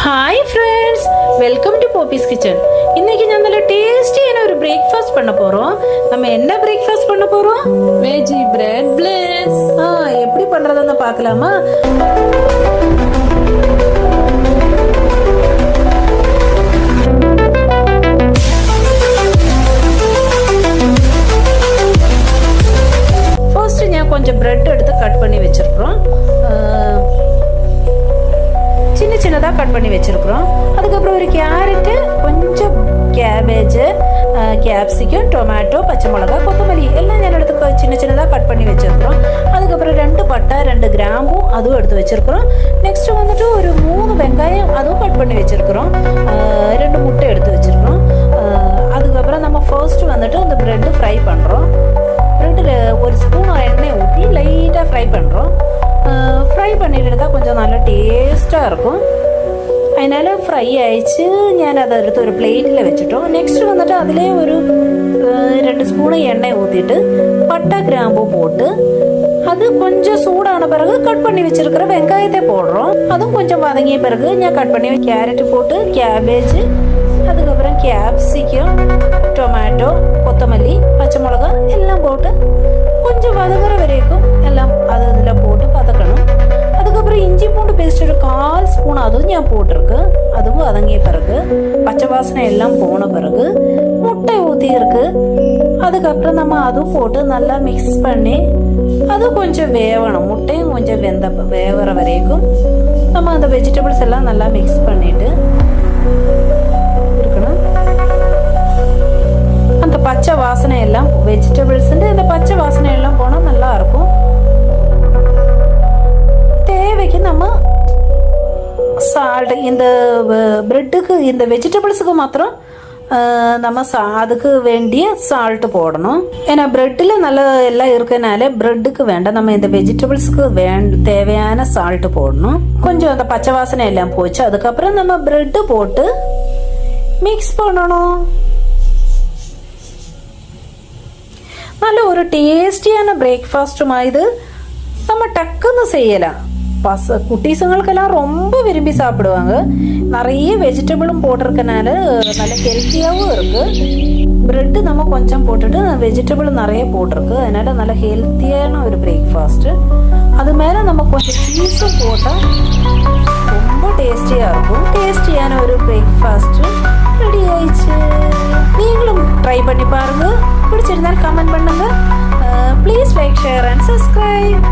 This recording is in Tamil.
Hi friends, welcome to Poppy's kitchen. இன்னைக்கு நான் நல்ல டேஸ்டியான ஒரு பிரேக்ஃபாஸ்ட் பண்ண போறோம். நம்ம என்ன பிரேக்ஃபாஸ்ட் பண்ண போறோம்? Veggie bread place. எப்படி பண்றதுன்னு பார்க்கலாமா? ஃபர்ஸ்ட் நான் கொஞ்சம் பிரெட் எடுத்து கட் பண்ணி வச்சிருக்கிறோம். சின்ன சின்னதாக கட் பண்ணி வச்சுருக்குறோம். அதுக்கப்புறம் ஒரு கேரட்டு, கொஞ்சம் கேபேஜு, கேப்சிகம், டொமேட்டோ, பச்சை மிளகா, கொத்தமல்லி எல்லாம் நான் எடுத்து சின்ன சின்னதாக கட் பண்ணி வச்சுருக்குறோம். அதுக்கப்புறம் 2 பட்டை, 2 கிராம்பும் அதுவும் எடுத்து வச்சுருக்குறோம். நெக்ஸ்ட்டு வந்துட்டு ஒரு 3 வெங்காயம் அதுவும் கட் பண்ணி வச்சுருக்குறோம். 2 முட்டை எடுத்து வச்சுருக்குறோம். அதுக்கப்புறம் நம்ம ஃபர்ஸ்ட்டு வந்துட்டு அந்த ப்ரெட்டு ஃப்ரை பண்ணுறோம். ப்ரெட்டில் ஒரு ஸ்பூன் எண்ணெய் ஊற்றி லைட்டாக ஃப்ரை பண்ணுறோம். ஃப்ரை பண்ணிட்டு தான் கொஞ்சம் நல்லா டேஸ்ட்டாக இருக்கும். அதனால் ஃப்ரை ஆயிடுச்சு. ഞാൻ அதை எடுத்து ஒரு பிளேட்டில் வச்சுட்டோம். நெக்ஸ்ட்டு வந்துட்டு அதிலே ஒரு 2 ஸ்பூனு எண்ணெய் ஊற்றிட்டு பட்டை கிராம்பு போட்டு அது கொஞ்சம் சூடான பிறகு கட் பண்ணி வச்சுருக்கிற வெங்காயத்தை போடுறோம். அதுவும் கொஞ்சம் வதங்கிய பிறகு நான் கட் பண்ணி கேரட்டு போட்டு, கேபேஜ், அதுக்கப்புறம் கேப்சிகம், டொமேட்டோ, கொத்தமல்லி, பச்சை மிளகா எல்லாம் போட்டு கொஞ்சம் வதங்குற வரைக்கும் எல்லாம் அதில் போட்டு வதக்கணும். அதுக்கப்புறம் இஞ்சி பூண்டு பேஸ்ட் ஒரு 1/4 ஸ்பூன் அதுவும் நான் போட்டிருக்கு. அதுவும் வதங்கிய பிறகு பச்சை வாசனை எல்லாம் போன பிறகு முட்டை ஊற்றி இருக்கு. அதுக்கப்புறம் நம்ம அதுவும் போட்டு நல்லா மிக்ஸ் பண்ணி அது கொஞ்சம் வேவணும். முட்டையும் கொஞ்சம் வேவற வரைக்கும் நம்ம அந்த வெஜிடபிள்ஸ் எல்லாம் நல்லா மிக்ஸ் பண்ணிட்டு இருக்கணும். அந்த பச்சை வாசனை எல்லாம் வெஜிடபிள்ஸ் இந்த பச்சை வாசனை எல்லாம் போனால் நல்லா இருக்கும். தேவைக்கு நம்ம சால்ட் இந்த பிரெட்டுக்கு இந்த வெஜிடபிள்ஸுக்கு மாத்திரம் நம்ம அதுக்கு வேண்டிய சால்ட் போடணும். ஏன்னா பிரெட்டில் நல்லா எல்லாம் இருக்கனால பிரெட்டுக்கு வேண்டாம், நம்ம இந்த வெஜிடபிள்ஸுக்கு தேவையான சால்ட் போடணும். கொஞ்சம் அந்த பச்சை வாசனை எல்லாம் போச்சு. அதுக்கப்புறம் நம்ம பிரெட்டு போட்டு மிக்ஸ் பண்ணணும். நல்ல ஒரு டேஸ்டியான பிரேக்ஃபாஸ்ட்டுமா இது. நம்ம டக்குன்னு செய்யலாம். குட்டீஸுங்களுக்கெல்லாம் ரொம்ப விரும்பி சாப்பிடுவாங்க. நிறைய வெஜிடபிளும் போட்டிருக்கனால நல்ல ஹெல்த்தியாகவும் இருக்கு. பிரெட்டு நம்ம கொஞ்சம் போட்டுட்டு வெஜிடபிள் நிறைய போட்டிருக்கு, அதனால நல்ல ஹெல்த்தியான ஒரு பிரேக்ஃபாஸ்ட்டு. அது மேலே நம்ம கொஞ்சம் சீஸும் போட்டால் ரொம்ப டேஸ்டியாக இருக்கும். டேஸ்டியான ஒரு பிரேக்ஃபாஸ்ட்டு ரெடி ஆயிடுச்சு. நீங்களும் ட்ரை பண்ணி பாருங்க. பிடிச்சிருந்தாலும் கமெண்ட் பண்ணுங்க. Please like, share and subscribe.